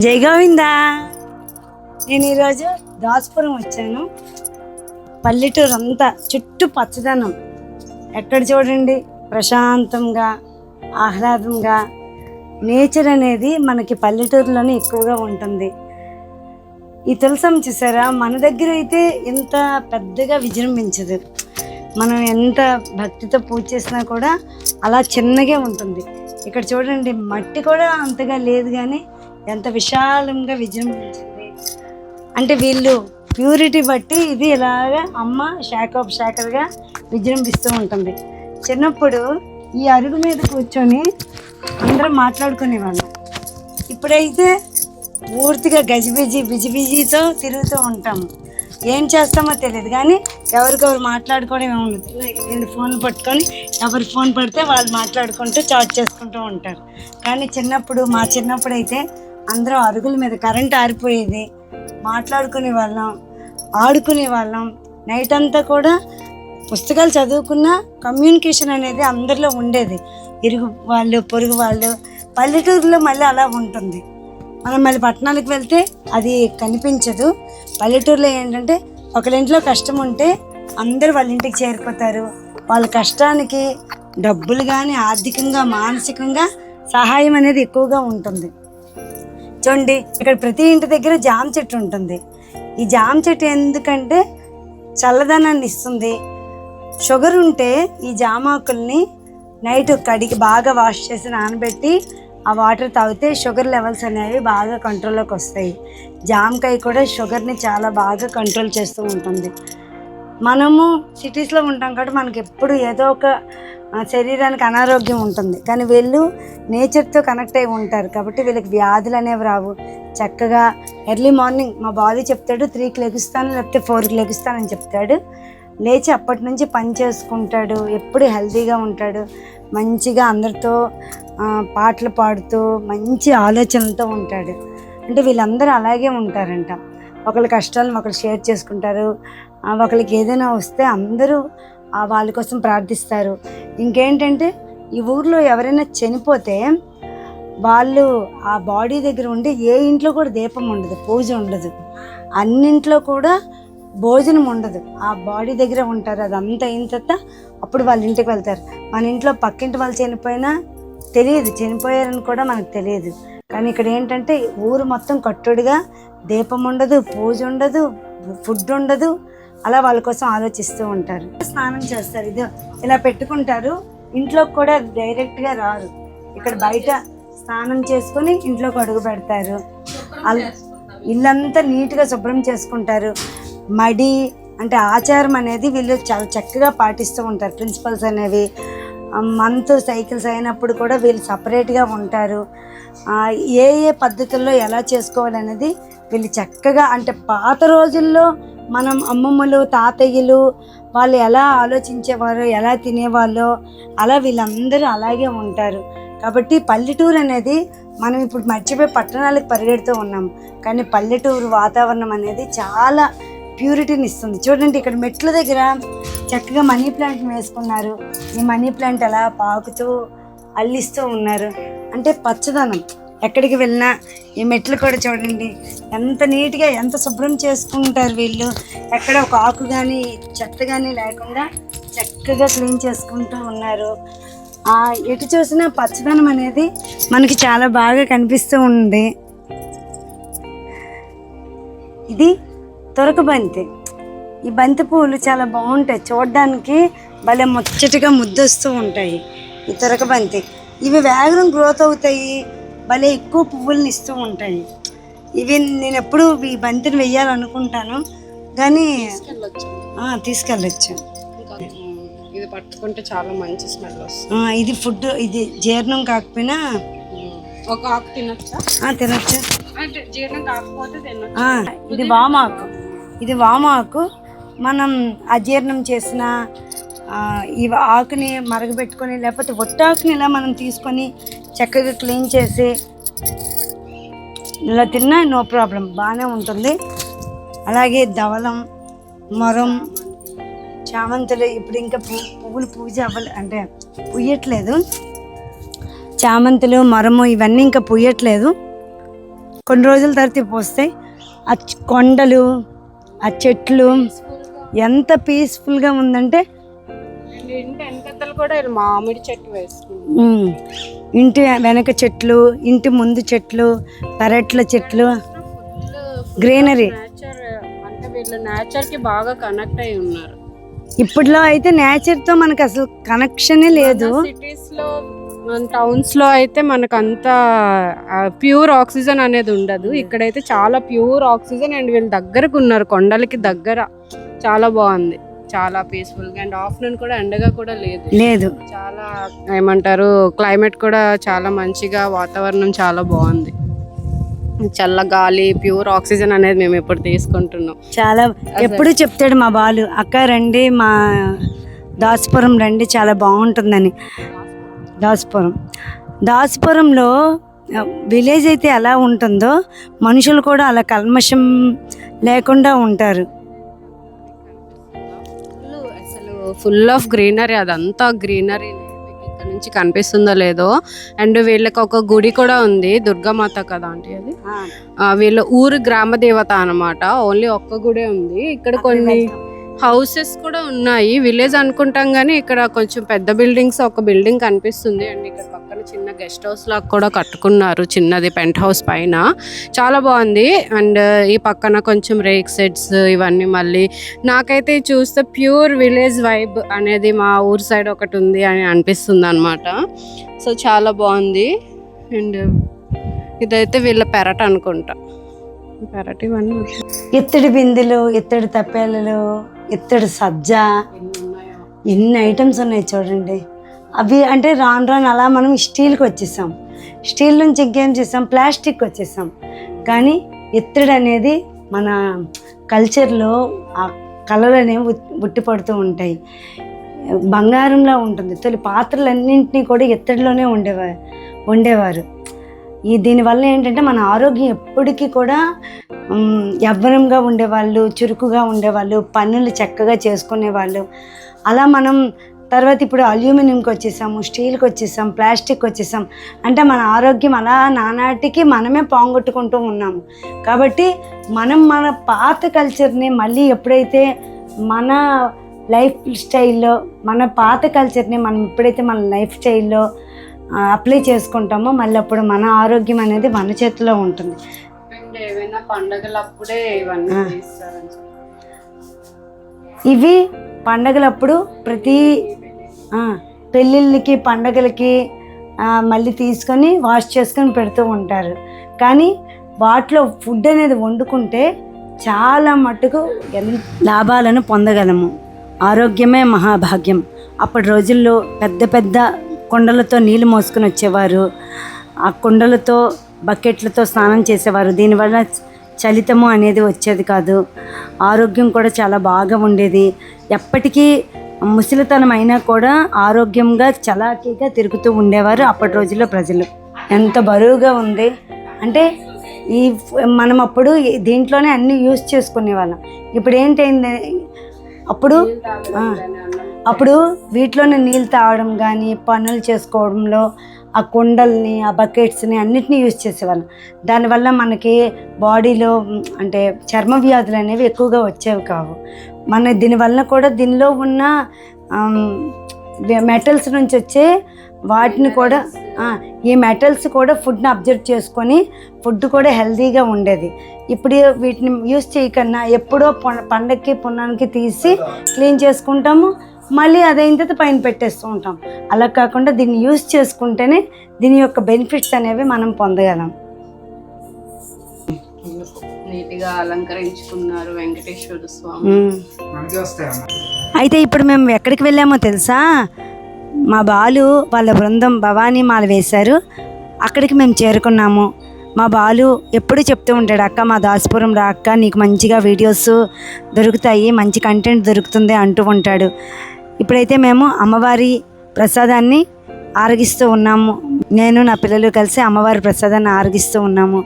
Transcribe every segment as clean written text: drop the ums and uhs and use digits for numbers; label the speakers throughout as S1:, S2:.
S1: జై గోవిందా. నేను ఈరోజు దాస్పురం వచ్చాను. పల్లెటూరు అంతా చుట్టూ పచ్చదనం, ఎక్కడ చూడండి ప్రశాంతంగా ఆహ్లాదంగా. నేచర్ అనేది మనకి పల్లెటూరులోనే ఎక్కువగా ఉంటుంది. ఈ తులసం చూసారా, మన దగ్గర అయితే ఎంత పెద్దగా విజృంభించదు. మనం ఎంత భక్తితో పూజ చేసినా కూడా అలా చిన్నగా ఉంటుంది. ఇక్కడ చూడండి మట్టి కూడా అంతగా లేదు, కానీ ఎంత విశాలంగా విజృంభించింది. అంటే వీళ్ళు ప్యూరిటీ బట్టి ఇది ఇలాగా అమ్మ శాఖగా విజృంభిస్తూ ఉంటుంది. చిన్నప్పుడు ఈ అరుగు మీద కూర్చొని అందరం మాట్లాడుకునేవాళ్ళం. ఇప్పుడైతే పూర్తిగా బిజీతో తిరుగుతూ ఉంటాము. ఏం చేస్తామో తెలియదు, కానీ ఎవరికొవరు మాట్లాడుకోవడం ఏముండదు. నేను ఫోన్ పట్టుకొని ఎవరి ఫోన్ పడితే వాళ్ళు మాట్లాడుకుంటూ చాట్ చేసుకుంటూ ఉంటారు. కానీ మా చిన్నప్పుడు అయితే అందరం అరుగుల మీద, కరెంట్ ఆరిపోయేది, మాట్లాడుకునే వాళ్ళం, ఆడుకునే వాళ్ళం. నైట్ అంతా కూడా పుస్తకాలు చదువుకున్న కమ్యూనికేషన్ అనేది అందరిలో ఉండేది. ఇరుగు వాళ్ళు, పొరుగు వాళ్ళు. పల్లెటూరులో మళ్ళీ అలా ఉంటుంది. మనం మళ్ళీ పట్టణాలకు వెళ్తే అది కనిపించదు. పల్లెటూరులో ఏంటంటే ఒకరింట్లో కష్టం ఉంటే అందరూ వాళ్ళ ఇంటికి చేరిపోతారు. వాళ్ళ కష్టానికి డబ్బులు కానీ ఆర్థికంగా మానసికంగా సహాయం అనేది ఎక్కువగా ఉంటుంది. చూడండి, ఇక్కడ ప్రతి ఇంటి దగ్గర జామ చెట్టు ఉంటుంది. ఈ జామ చెట్టు ఎందుకంటే చల్లదనాన్ని ఇస్తుంది. షుగర్ ఉంటే ఈ జామాకుల్ని నైట్ కడిగి బాగా వాష్ చేసి నానబెట్టి ఆ వాటర్ తాగితే షుగర్ లెవెల్స్ అనేవి బాగా కంట్రోల్లోకి వస్తాయి. జామకాయ కూడా షుగర్ని చాలా బాగా కంట్రోల్ చేస్తూ ఉంటుంది. మనము సిటీస్లో ఉంటాం కాబట్టి మనకి ఎప్పుడు ఏదో ఒక శరీరానికి అనారోగ్యం ఉంటుంది, కానీ వీళ్ళు నేచర్తో కనెక్ట్ అయి ఉంటారు కాబట్టి వీళ్ళకి వ్యాధులు అనేవి రావు. చక్కగా ఎర్లీ మార్నింగ్ మా బాడీ చెప్తాడు 3కి లెగుస్తాను, లేకపోతే 4కి లెగుస్తానని చెప్తాడు. లేచి అప్పటి నుంచి పని చేసుకుంటాడు. ఎప్పుడు హెల్తీగా ఉంటాడు. మంచిగా అందరితో పాటలు పాడుతూ మంచి ఆలోచనలతో ఉంటాడు. అంటే వీళ్ళందరూ అలాగే ఉంటారంట. ఒకళ్ళ కష్టాలను ఒకళ్ళు షేర్ చేసుకుంటారు. ఒకరికి ఏదైనా వస్తే అందరూ వాళ్ళ కోసం ప్రార్థిస్తారు. ఇంకేంటంటే ఈ ఊర్లో ఎవరైనా చనిపోతే వాళ్ళు ఆ బాడీ దగ్గర ఉండి ఏ ఇంట్లో కూడా దీపం ఉండదు, పూజ ఉండదు, అన్నింట్లో కూడా భోజనం ఉండదు. ఆ బాడీ దగ్గర ఉంటారు. అదంతా అయిన తర్వాత అప్పుడు వాళ్ళ ఇంటికి వెళ్తారు. మన ఇంట్లో పక్కింటి వాళ్ళు చనిపోయినా తెలియదు, చనిపోయారని కూడా మనకు తెలియదు. కానీ ఇక్కడ ఏంటంటే ఊరు మొత్తం కట్టుడిగా దీపం ఉండదు, పూజ ఉండదు, ఫుడ్ ఉండదు. అలా వాళ్ళ కోసం ఆలోచిస్తూ ఉంటారు. స్నానం చేస్తారు, ఇది ఇలా పెట్టుకుంటారు. ఇంట్లోకి కూడా డైరెక్ట్గా రారు. ఇక్కడ బయట స్నానం చేసుకొని ఇంట్లోకి అడుగు పెడతారు. ఇల్లంతా నీట్గా శుభ్రం చేసుకుంటారు. మడి అంటే ఆచారం అనేది వీళ్ళు చాలా చక్కగా పాటిస్తూ ఉంటారు. ప్రిన్సిపల్స్ అనేవి మంత్ సైకిల్స్ అయినప్పుడు కూడా వీళ్ళు సపరేట్గా ఉంటారు. ఏ పద్ధతుల్లో ఎలా చేసుకోవాలనేది వీళ్ళు చక్కగా, అంటే పాత రోజుల్లో మనం అమ్మమ్మలు తాతయ్యలు వాళ్ళు ఎలా ఆలోచించేవారో, ఎలా తినేవాళ్ళో అలా వీళ్ళందరూ అలాగే ఉంటారు. కాబట్టి పల్లెటూరు అనేది మనం ఇప్పుడు మర్చిపోయి పట్టణాలకు పరిగెడుతూ ఉన్నాం, కానీ పల్లెటూరు వాతావరణం అనేది చాలా ప్యూరిటీని ఇస్తుంది. చూడండి, ఇక్కడ మెట్ల దగ్గర చక్కగా మనీ ప్లాంట్ వేసుకున్నారు. ఈ మనీ ప్లాంట్ అలా పాకుతూ అల్లిస్తూ ఉన్నారు. అంటే పచ్చదనం. ఎక్కడికి వెళ్ళినా ఈ మెట్లు కూడా చూడండి ఎంత నీట్గా, ఎంత శుభ్రం చేసుకుంటారు వీళ్ళు. ఎక్కడ ఒక ఆకు కానీ చెత్త కానీ లేకుండా చక్కగా క్లీన్ చేసుకుంటూ ఉన్నారు. ఎటు చూసినా పచ్చదనం అనేది మనకి చాలా బాగా కనిపిస్తూ ఉంది. ఇది తొరక బంతి. ఈ బంతి పువ్వులు చాలా బాగుంటాయి, చూడడానికి భలే ముచ్చటగా ముద్దొస్తూ ఉంటాయి. ఈ తొరక బంతి ఇవి వేగం గ్రోత్ అవుతాయి, భలే ఎక్కువ పువ్వులను ఇస్తూ ఉంటాయి. ఇవి నేను ఎప్పుడు ఈ బంతిని వెయ్యాలనుకుంటాను, కానీ తీసుకెళ్ళచ్చు.
S2: ఇది పట్టుకుంటే చాలా మంచి స్మెల్ వస్తుంది.
S1: ఇది ఫుడ్, ఇది జీర్ణం కాకపోయినా
S2: ఒక ఆకు తినొచ్చా?
S1: తినొచ్చు.
S2: జీర్ణం కాకపోతే తినొచ్చు.
S1: ఇది వామాకు. మనం అజీర్ణం చేసిన ఈ ఆకుని మరగబెట్టుకొని, లేకపోతే ఒట్టాకుని ఇలా మనం తీసుకొని చక్కగా క్లీన్ చేసి ఇలా తిన్నా నో ప్రాబ్లం, బాగానే ఉంటుంది. అలాగే ధవలం, మొరం, చామంతులు ఇప్పుడు ఇంకా పువ్వులు పూజ అంటే పూయట్లేదు. చామంతులు, మొరము ఇవన్నీ ఇంకా పూయట్లేదు. కొన్ని రోజుల తర్వాత ఇవి పోస్తాయి. ఆ కొండలు, ఆ చెట్లు ఎంత పీస్ఫుల్గా ఉందంటే
S2: ఇంటి వెనకత్తలు కూడా మామిడి చెట్టు వేసుకున్నాం.
S1: ఇంటి వెనక చెట్లు, ఇంటి ముందు చెట్లు, పెరట్ల చెట్లు, గ్రీనరీ.
S2: నేచర్ అంటే వీళ్ళు నేచర్ కి బాగా కనెక్ట్ అయి ఉన్నారు.
S1: ఇప్పట్లో అయితే నేచర్ తో మనకు అసలు కనెక్షనే లేదు.
S2: సిటీస్ లో, టౌన్స్ లో అయితే మనకు అంత ప్యూర్ ఆక్సిజన్ అనేది ఉండదు. ఇక్కడైతే చాలా ప్యూర్ ఆక్సిజన్ అండ్ వీళ్ళు దగ్గరకు ఉన్నారు, కొండలకి దగ్గర. చాలా బాగుంది, చాలా పీస్ఫుల్ గా. అండ్ ఆఫ్టర్నూన్ కూడా ఎండగా కూడా లేదు. చాలా ఏమంటారు, క్లైమేట్ కూడా చాలా మంచిగా, వాతావరణం చాలా బాగుంది. చల్ల గాలి, ప్యూర్ ఆక్సిజన్ అనేది మేము ఇప్పుడు తీసుకుంటున్నాం.
S1: చాలా ఎప్పుడు చెప్తాడు మా బాలు, అక్క రండి మా దాసపురం రండి, చాలా బాగుంటుందని. దాసపురంలో విలేజ్ అయితే ఎలా ఉంటుందో మనుషులు కూడా అలా కల్మషం లేకుండా ఉంటారు.
S2: అసలు ఫుల్ ఆఫ్ గ్రీనరీ, అదంతా గ్రీనరీ. ఇక్కడ నుంచి కనిపిస్తుందో లేదో. అండ్ వీళ్ళకి ఒక గుడి కూడా ఉంది, దుర్గామాత కదా అంటే అది. వీళ్ళ ఊరు గ్రామ దేవత అన్నమాట. ఓన్లీ ఒక్క గుడే ఉంది. ఇక్కడ కొన్ని హౌసెస్ కూడా ఉన్నాయి. విలేజ్ అనుకుంటాం కానీ ఇక్కడ కొంచెం పెద్ద బిల్డింగ్స్, ఒక బిల్డింగ్ కనిపిస్తుంది. అండ్ ఇక్కడ పక్కన చిన్న గెస్ట్ హౌస్ లాగా కూడా కట్టుకున్నారు, చిన్నది పెంట్ హౌస్ పైన. చాలా బాగుంది. అండ్ ఈ పక్కన కొంచెం రేక్ సెట్స్ ఇవన్నీ. మళ్ళీ నాకైతే చూస్తే ప్యూర్ విలేజ్ వైబ్ అనేది మా ఊరు సైడ్ ఒకటి ఉంది అని అనిపిస్తుంది అనమాట. సో చాలా బాగుంది. అండ్ ఇదైతే వీళ్ళ పెరట్ అనుకుంటా, పెరట్. ఇవన్నీ
S1: ఇత్తడి బిందెలు, ఇత్తడి తప్పేళ్ళు, ఇత్తడి సజ్జ, ఎన్ని ఐటమ్స్ ఉన్నాయి చూడండి. అవి అంటే రాను రాను అలా మనం స్టీల్కి వచ్చేసాం. స్టీల్ నుంచి ఇంకేం చేసాం, ప్లాస్టిక్ వచ్చేసాం. కానీ ఇత్తడి అనేది మన కల్చర్లో ఆ కళలు అనేవి ఉట్టిపడుతూ ఉంటాయి. బంగారంలా ఉంటుంది. తొలి పాత్రలన్నింటినీ కూడా ఇత్తడిలోనే వండేవారు. దీనివల్ల ఏంటంటే మన ఆరోగ్యం ఎప్పటికీ కూడా యవ్వనంగా ఉండేవాళ్ళు, చురుకుగా ఉండేవాళ్ళు, పనులు చక్కగా చేసుకునేవాళ్ళు. అలా మనం తర్వాత ఇప్పుడు అల్యూమినియంకి వచ్చేసాము, స్టీల్కి వచ్చేసాం, ప్లాస్టిక్ వచ్చేసాం. అంటే మన ఆరోగ్యం అలా నానాటికి మనమే పోగొట్టుకుంటూ ఉన్నాము. కాబట్టి మనం మన పాత కల్చర్ని మళ్ళీ ఎప్పుడైతే మన లైఫ్ స్టైల్లో, మన పాత కల్చర్ని మనం ఎప్పుడైతే మన లైఫ్ స్టైల్లో అప్లై చేసుకుంటామో మళ్ళీ అప్పుడు మన ఆరోగ్యం అనేది మన చేతిలో ఉంటుంది.
S2: ఏమైనా పండగలప్పుడే ఇవన్నీ
S1: ఇవి పండగలప్పుడు ప్రతి పెళ్ళిళ్ళకి, పండగలకి మళ్ళీ తీసుకొని వాష్ చేసుకొని పెడుతూ ఉంటారు. కానీ వాటిలో ఫుడ్ అనేది వండుకుంటే చాలా మట్టుకు లాభాలను పొందగలము. ఆరోగ్యమే మహాభాగ్యం. అప్పటి రోజుల్లో పెద్ద పెద్ద కుండలతో నీళ్ళు మోసుకొని వచ్చేవారు. ఆ కుండలతో, బకెట్లతో స్నానం చేసేవారు. దీనివల్ల చలితము అనేది వచ్చేది కాదు. ఆరోగ్యం కూడా చాలా బాగా ఉండేది. ఎప్పటికీ ముసలితనం అయినా కూడా ఆరోగ్యంగా చలాకీగా తిరుగుతూ ఉండేవారు అప్పటి రోజుల్లో ప్రజలు. ఎంత బరువుగా ఉంది అంటే మనం అప్పుడు దీంట్లోనే అన్నీ యూజ్ చేసుకునే వాళ్ళం. ఇప్పుడు ఏంటైంది, అప్పుడు వీటిలోనే నీళ్ళు తాగడం కానీ, పనులు చేసుకోవడంలో ఆ కుండల్ని, ఆ బకెట్స్ని అన్నిటినీ యూజ్ చేసేవాళ్ళం. దానివల్ల మనకి బాడీలో అంటే చర్మ వ్యాధులు అనేవి ఎక్కువగా వచ్చేవి కావు. దీనివల్ల కూడా దీనిలో ఉన్న మెటల్స్ నుంచి వచ్చే వాటిని కూడా, ఈ మెటల్స్ కూడా ఫుడ్ని అబ్జర్వ్ చేసుకొని ఫుడ్ కూడా హెల్తీగా ఉండేది. ఇప్పుడు వీటిని యూజ్ చేయకన్నా ఎప్పుడో పండగకి, పున్నానికి తీసి క్లీన్ చేసుకుంటాము, మళ్ళీ అదైన తర్వాత పైన పెట్టేస్తూ ఉంటాం. అలా కాకుండా దీన్ని యూజ్ చేసుకుంటేనే దీని యొక్క బెనిఫిట్స్ అనేవి మనం పొందగలం.
S2: నీట్గా అలంకరించుకున్నారు వెంకటేశ్వర స్వామి.
S1: అయితే ఇప్పుడు మేము ఎక్కడికి వెళ్ళామో తెలుసా? మా బాలు వాళ్ళ బృందం భవానీ మాల వేశారు, అక్కడికి మేము చేరుకున్నాము. మా బాలు ఎప్పుడు చెప్తూ ఉంటాడు, అక్క మా దాసపురం రా అక్క, నీకు మంచిగా వీడియోస్ దొరుకుతాయి, మంచి కంటెంట్ దొరుకుతుంది అంటూ ఉంటాడు. ఇప్పుడైతే మేము అమ్మవారి ప్రసాదాన్ని ఆరగిస్తూ ఉన్నాము. నేను నా పిల్లలు కలిసి అమ్మవారి ప్రసాదాన్ని ఆరగిస్తూ ఉన్నాము.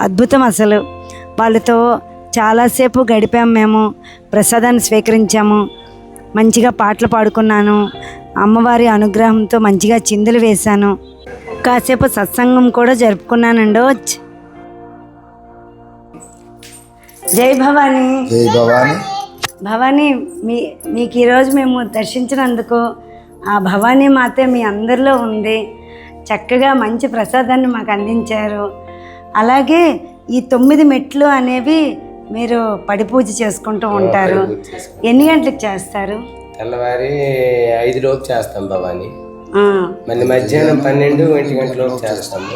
S1: అద్భుతం అసలు. వాళ్ళతో చాలాసేపు గడిపాము. మేము ప్రసాదాన్ని స్వీకరించాము, మంచిగా పాటలు పాడుకున్నాను, అమ్మవారి అనుగ్రహంతో మంచిగా చిందులు వేశాను. కాసేపు సత్సంగం కూడా జరుపుకున్నానండి. జై భవానీ.
S3: జై భవానీ.
S1: భవానీ, మీకు ఈరోజు మేము దర్శించినందుకు ఆ భవానీ మాతే మీ అందరిలో ఉంది. చక్కగా మంచి ప్రసాదాన్ని మాకు అందించారు. అలాగే ఈ 9 మెట్లు అనేవి మీరు పడి పూజ చేసుకుంటూ ఉంటారు. ఎన్ని గంటలకు చేస్తారు?
S4: తెల్లవారి 5 లోపు చేస్తాం భవాని. మళ్ళీ మధ్యాహ్నం 12-1 గంటల లోపు చేస్తాము.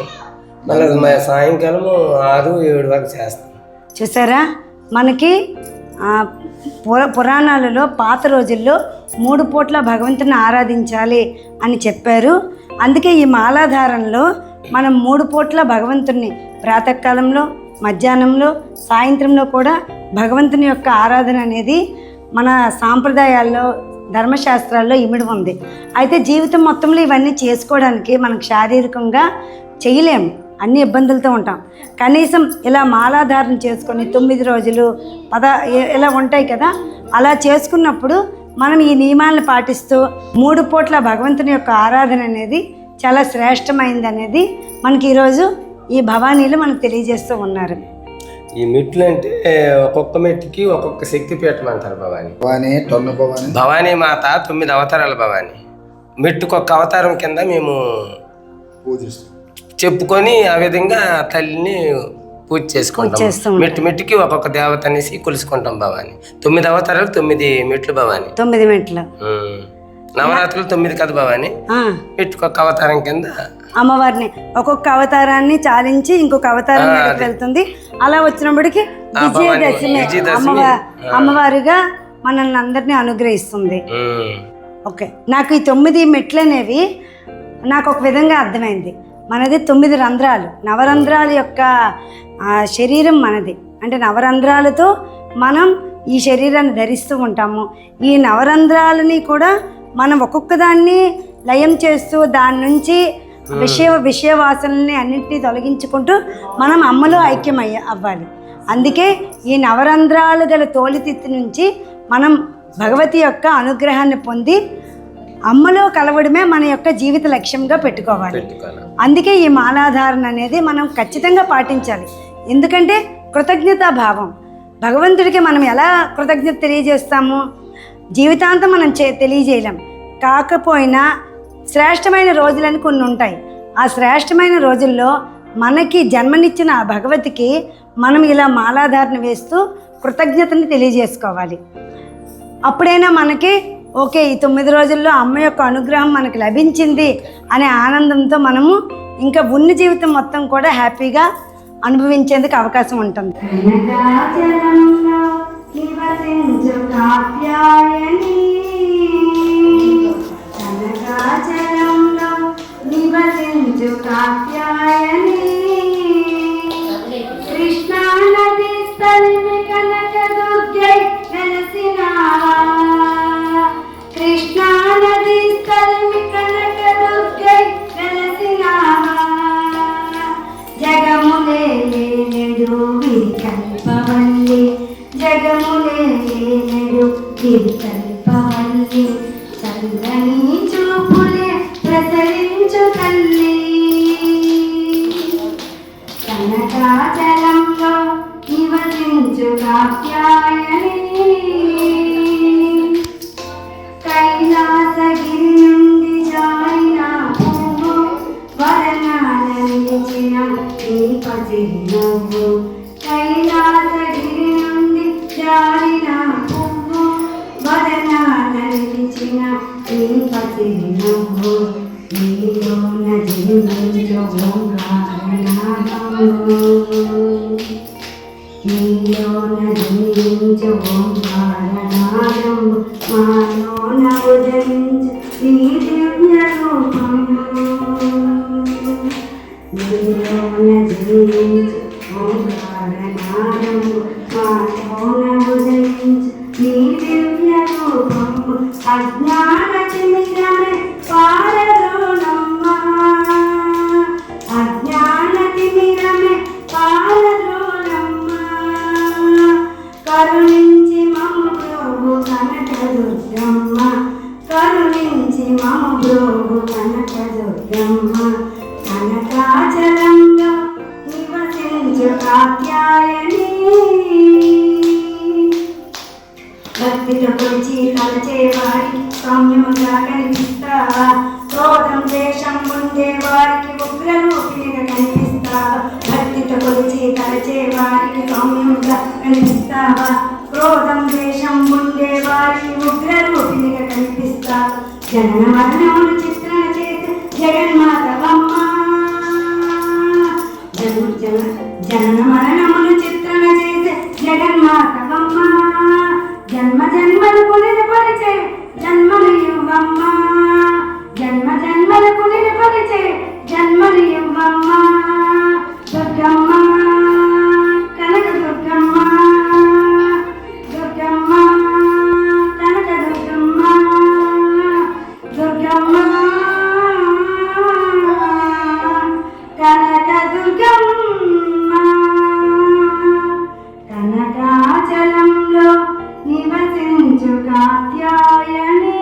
S4: మళ్ళీ సాయంకాలం 6-7 వరకు చేస్తాం.
S1: చూసారా, మనకి పురాణాలలో పాత రోజుల్లో 3 పూట్ల భగవంతుని ఆరాధించాలి అని చెప్పారు. అందుకే ఈ మాలాధారంలో మనం 3 పూట్ల భగవంతుని ప్రాతకాలంలో, మధ్యాహ్నంలో, సాయంత్రంలో కూడా భగవంతుని యొక్క ఆరాధన అనేది మన సాంప్రదాయాల్లో, ధర్మశాస్త్రాల్లో ఇమిడి ఉంది. అయితే జీవితం మొత్తంలో ఇవన్నీ చేసుకోవడానికి మనకు శారీరకంగా చేయలేము, అన్ని ఇబ్బందులతో ఉంటాం. కనీసం ఇలా మాలాధారణ చేసుకొని 9 రోజులు ఇలా ఉంటాయి కదా, అలా చేసుకున్నప్పుడు మనం ఈ నియమాలను పాటిస్తూ 3 పూట్ల భగవంతుని యొక్క ఆరాధన అనేది చాలా శ్రేష్టమైంది అనేది మనకి ఈరోజు ఈ భవానీలు మనకు తెలియజేస్తూ ఉన్నారు.
S4: ఈ మెట్లు అంటే ఒక్కొక్క మెట్టుకి ఒక్కొక్క శక్తి పీఠం అంటారు భవాని. భవానీ మాత 9 అవతారాల భవాని. మెట్టుకొక్క అవతారం కింద మేము
S3: పూజిస్తాం,
S4: చెప్పుకొని ఆ విధంగా తల్లిని పూజ చేసుకుంటాం. మెట్టుకి ఒక్కొక్క దేవత అనేసి కొలుసుకుంటాం భవాని. 9 అవతారాలు 9 మెట్లు భవాని.
S1: 9 మెట్లు.
S4: నవరాత్రులు 9 కదా భవాని. మెట్టుకొక్క అవతారం కింద
S1: అమ్మవారిని ఒక్కొక్క అవతారాన్ని చాలించి ఇంకొక అవతారం వెళ్తుంది. అలా వచ్చినప్పటికి విజయదశమి అమ్మవారిగా మనల్ని అందరినీ అనుగ్రహిస్తుంది. ఓకే, నాకు ఈ 9 మెట్లు అనేవి నాకు ఒక విధంగా అర్థమైంది. మనది 9 రంధ్రాలు, నవరంధ్రాల యొక్క శరీరం మనది. అంటే నవరంధ్రాలతో మనం ఈ శరీరాన్ని ధరిస్తూ ఉంటాము. ఈ నవరంధ్రాలని కూడా మనం ఒక్కొక్క దాన్ని లయం చేస్తూ దాని నుంచి విషయ వాసనల్ని అన్నింటినీ తొలగించుకుంటూ మనం అమ్మలో ఐక్యం అవ్వాలి. అందుకే ఈ నవరంధ్రాలు గల తోలితిత్తి నుంచి మనం భగవతి యొక్క అనుగ్రహాన్ని పొంది అమ్మలో కలవడమే మన యొక్క జీవిత లక్ష్యంగా పెట్టుకోవాలి. అందుకే ఈ మాలాధారణ అనేది మనం ఖచ్చితంగా పాటించాలి. ఎందుకంటే కృతజ్ఞతా భావం, భగవంతుడికి మనం ఎలా కృతజ్ఞత తెలియజేస్తాము, జీవితాంతం మనం తెలియజేయలేం. కాకపోయినా శ్రేష్టమైన రోజులని కొన్ని ఉంటాయి. ఆ శ్రేష్టమైన రోజుల్లో మనకి జన్మనిచ్చిన ఆ భగవతికి మనం ఇలా మాలాధారణ వేస్తూ కృతజ్ఞతని తెలియజేసుకోవాలి. అప్పుడైనా మనకి ఓకే, ఈ 9 రోజుల్లో అమ్మ యొక్క అనుగ్రహం మనకు లభించింది అనే ఆనందంతో మనము ఇంకా ఉన్న జీవితం మొత్తం కూడా హ్యాపీగా అనుభవించేందుకు అవకాశం ఉంటుంది. కృష్ణా నది స్థలిమి కనక దుర్గై వెలసినావా, కృష్ణా నది స్థలిమి కనక దుర్గై వెలసినావా, జగములే నేడు వికల్పవల్లి, జగములే నేడు వికల్పవల్లి, చల్లని చూపులే ప్రసరించు తల్లి, కనకాచలంలో నివసించు కాత్యాయని, కైలాసగిరి నుండి జారిన పువ్వు, వరణాలందించిన దీపతి నువ్వు, కైలాసగిరి నుండి జారిన పువ్వు, వరణాలందించిన దీపతి నువ్వు, నీలోన జీవించు ఓంకారనాదము, నీలోన జీవించు ఓంకారనాదము, మాలోన ఉదయించు నీ దివ్య రూపము, నీలోన జీవించు ఓంకారనాదము, మాలోన ఉదయించు నీ దివ్య రూపము, అజ్ఞాన తిమిరమే పారదోనమ్మా, అజ్ఞాన తిమిరమే పారదోనమ్మా, కరుణించి మమ్మ ప్రభు కనక దుర్గమ్మ, కరుణించి మమ్మ ప్రభు కనక దుర్గమ్మ, నివసించు కాత్యాయని భక్తితో కొలిచి తలచేవారికి సౌమ్యముగా కనిపిస్తావా క్రోధం ద్వేషం ఉండే వారికి ఉగ్రరూపిణిగా కనిపిస్తావా భక్తితో కొలిచి తలచేవారికి సౌమ్యముగా కనిపిస్తావా క్రోధం ద్వేషం ఉండే వారికి ఉగ్రరూపిణిగా కనిపిస్తావా జనన మరణములు చిత్రణ చేసి జగన్మాతవమ్మ జనన మరణములు చిత్రణ చేసి జగన్మాతవమ్మ జన్మ జన్మలు కొనిది పరిచే జన్మలు ఇవ్వమ్మ జన్మ జన్మలు కొనిది పరిచే జన్మలు ఇవ్వమ్మ దుర్గమ్మ కనక దుర్గమ్మ దుర్గమ్మ కనక దుర్గమ్మ దుర్గమ్మ కనక దుర్గమ్మ కనకాచలంలో నివసించు కాత్యాయని.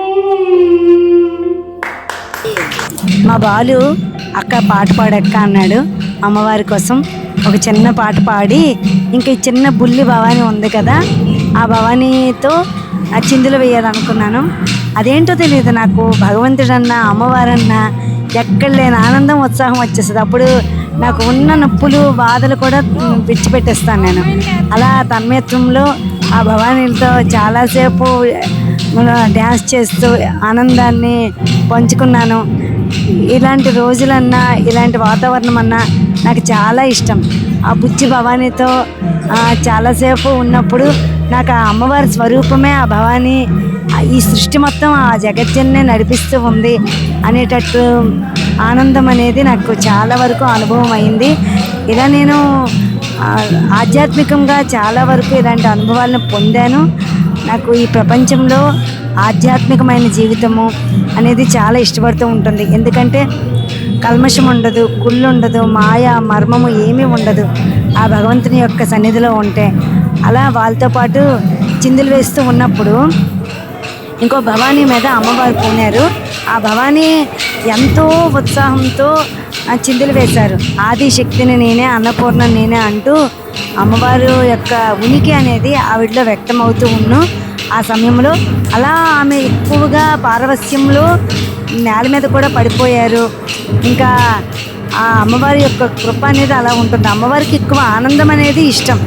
S1: మా బాలు అక్క పాట పాడక్క అన్నాడు. అమ్మవారి కోసం ఒక చిన్న పాట పాడి ఇంకా ఈ చిన్న బుల్లి భవానీ ఉంది కదా ఆ భవానీతో ఆ చిందులు వేయాలనుకున్నాను. అదేంటో తెలియదు నాకు, భగవంతుడన్నా అమ్మవారన్నా ఎక్కడ లేని ఆనందం ఉత్సాహం వచ్చేస్తుంది. అప్పుడు నాకు ఉన్న నొప్పులు బాధలు కూడా విడిచిపెట్టేస్తాను నేను. అలా తన్మయత్వంలో ఆ భవానీలతో చాలాసేపు డ్యాన్స్ చేస్తూ ఆనందాన్ని పంచుకున్నాను. ఇలాంటి రోజులన్నా ఇలాంటి వాతావరణం అన్నా నాకు చాలా ఇష్టం. ఆ బుజ్జి భవానీతో చాలాసేపు ఉన్నప్పుడు నాకు ఆ అమ్మవారి స్వరూపమే ఆ భవానీ, ఈ సృష్టి మొత్తం ఆ జగజ్జన్నే నడిపిస్తూ ఉంది అనేటట్టు ఆనందం అనేది నాకు చాలా వరకు అనుభవం అయింది. ఇలా నేను ఆధ్యాత్మికంగా చాలా వరకు ఇలాంటి అనుభవాలను పొందాను. నాకు ఈ ప్రపంచంలో ఆధ్యాత్మికమైన జీవితము అనేది చాలా ఇష్టపడుతూ ఉంటుంది. ఎందుకంటే కల్మషం ఉండదు, కుళ్ళు ఉండదు, మాయ మర్మము ఏమీ ఉండదు ఆ భగవంతుని యొక్క సన్నిధిలో ఉంటే. అలా వాళ్ళతో పాటు చిందులు వేస్తూ ఉన్నప్పుడు ఇంకో భవానీ మీద అమ్మవారు పోనారు. ఆ భవానీ ఎంతో ఉత్సాహంతో చిందులు వేశారు. ఆది శక్తిని నేనే, అన్నపూర్ణ నేనే అంటూ అమ్మవారు యొక్క ఉనికి అనేది ఆవిడలో వ్యక్తమవుతూ ఉన్ను. ఆ సమయంలో అలా ఆమె ఎక్కువగా పారవస్యంలో నేల మీద కూడా పడిపోయారు. ఇంకా ఆ అమ్మవారి యొక్క కృప అనేది అలా ఉంటుంది. అమ్మవారికి ఎక్కువ ఆనందం అనేది ఇష్టం.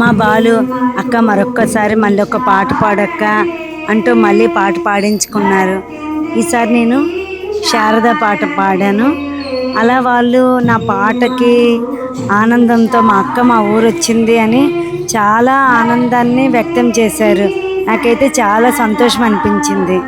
S1: మా బాలు అక్క మరొక్కసారి మళ్ళీ ఒక పాట పాడక్క అంటూ మళ్ళీ పాట పాడించుకున్నారు. ఈసారి నేను శారద పాట పాడాను. అలా వాళ్ళు నా పాటకి ఆనందంతో మా అక్క మా ఊరు వచ్చింది అని చాలా ఆనందాన్ని వ్యక్తం చేశారు. నాకైతే చాలా సంతోషం అనిపించింది.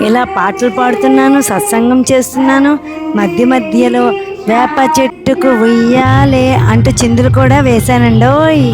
S1: ఇలా పాటలు పాడుతున్నాను, సత్సంగం చేస్తున్నాను. మధ్య మధ్యలో వేప చెట్టుకు ఉయ్యాలే అంటూ చిందులు కూడా వేశానండోయ్.